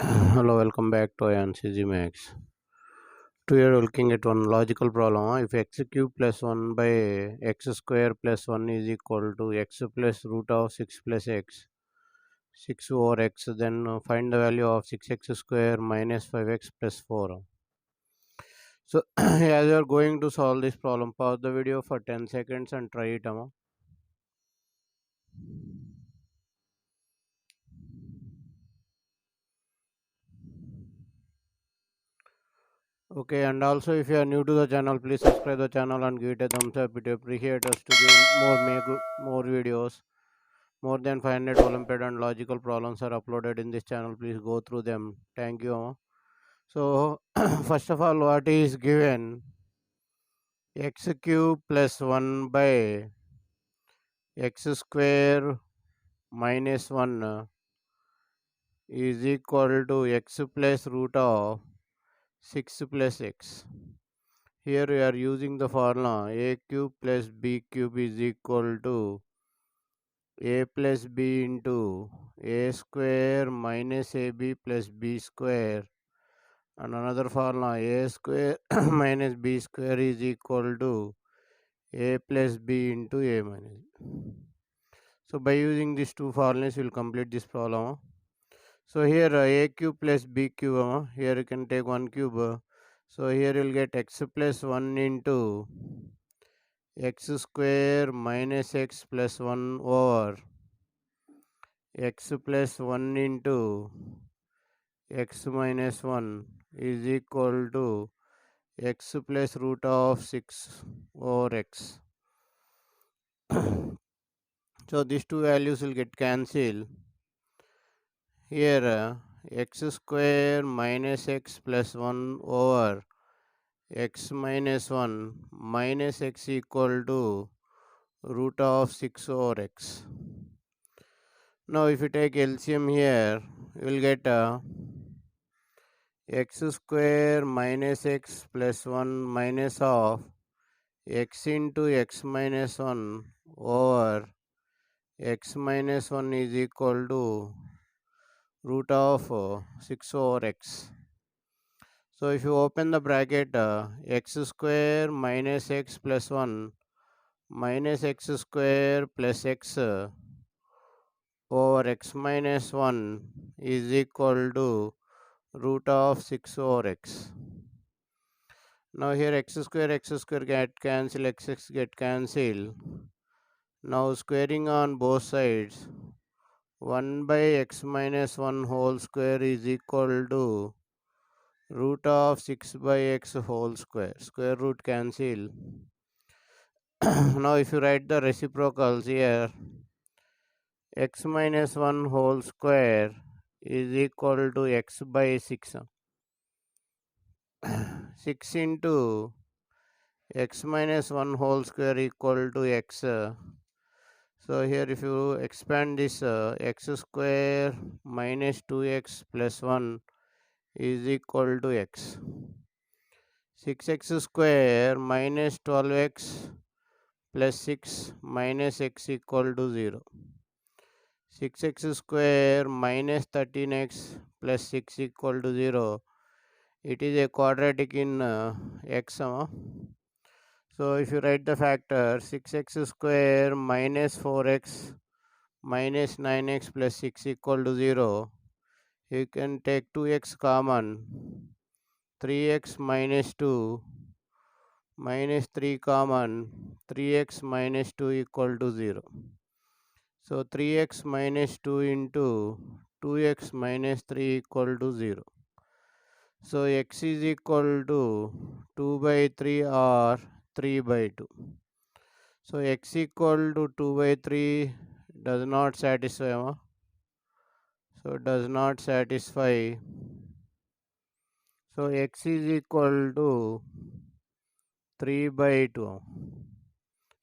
Hello, welcome back to Ayaanseasymath. Today we are looking at one logical problem. If x cube plus 1 by x square plus 1 is equal to x plus root of 6 plus x, 6 over x, then find the value of 6x square minus 5x plus 4. So, as you are going to solve this problem, pause the video for 10 seconds and try it. Okay, and also if you are new to the channel, please subscribe the channel and give it a thumbs up. It appreciate us to give more videos. More than 500 Olympiad and logical problems are uploaded in this channel. Please go through them. Thank you. So, first of all, what is given? X cube plus 1 by x square minus 1 is equal to x plus root of 6 plus x. Here we are using the formula a cube plus b cube is equal to a plus b into a square minus ab plus b square, and another formula a square minus b square is equal to a plus b into a minus b. So by using these two formulas we will complete this problem. So here a cube plus b cube, here you can take one cube, so here you will get x plus 1 into x square minus x plus 1 over x plus 1 into x minus 1 is equal to x plus root of 6 over x. So these two values will get cancelled. Here x square minus x plus 1 over x minus 1 minus x equal to root of 6 over x. Now if you take LCM here, you will get x square minus x plus 1 minus of x into x minus 1 over x minus 1 is equal to root of 6 over x. So if you open the bracket, x square minus x plus 1 minus x square plus x over x minus 1 is equal to root of 6 over x. Now here x square get cancelled, x get cancelled. Now squaring on both sides, 1 by x minus 1 whole square is equal to root of 6 by x whole square. Square root cancel. Now if you write the reciprocals here, x minus 1 whole square is equal to x by 6. 6 into x minus 1 whole square equal to x. So here if you expand this, x square minus 2x plus 1 is equal to x. 6x square minus 12x plus 6 minus x equal to 0. 6x square minus 13x plus 6 equal to 0. It is a quadratic in x. So if you write the factor 6x square minus 4x minus 9x plus 6 equal to 0, you can take 2x common, 3x minus 2 minus 3 common, 3x minus 2 equal to 0. So 3x minus 2 into 2x minus 3 equal to 0. So x is equal to 2 by 3 or 3 by 2. So x equal to 2 by 3 does not satisfy. So does not satisfy. So x is equal to 3 by 2.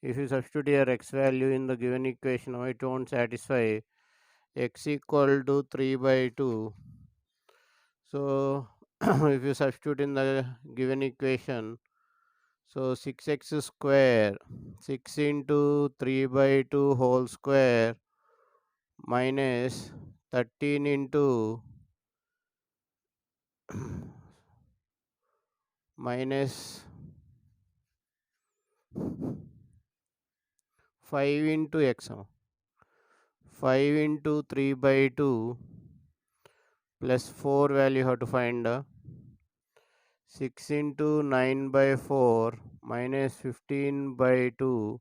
If you substitute your x value in the given equation, it won't satisfy. X equal to 3 by 2. So if you substitute in the given equation, so 6x square, 6 into 3 by 2 whole square minus 13 into minus 5 into x. 5 into 3 by 2 plus 4 value you have to find. 6 into 9 by 4 minus 15 by 2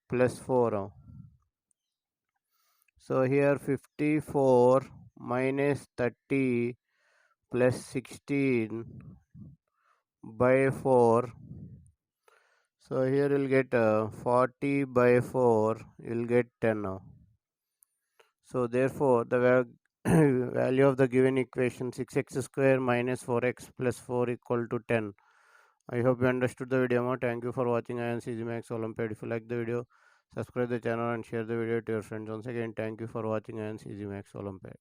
plus 4. So here 54 minus 30 plus 16 by 4. So here you'll get 40 by 4, you'll get 10 now. So therefore the value of the given equation 6x square minus 4x plus 4 equal to 10. I hope you understood the video more. Thank you for watching Ayaanseasymath Olympiad. If you like the video, subscribe the channel and share the video to your friends. Once again, thank you for watching Ayaanseasymath Olympiad.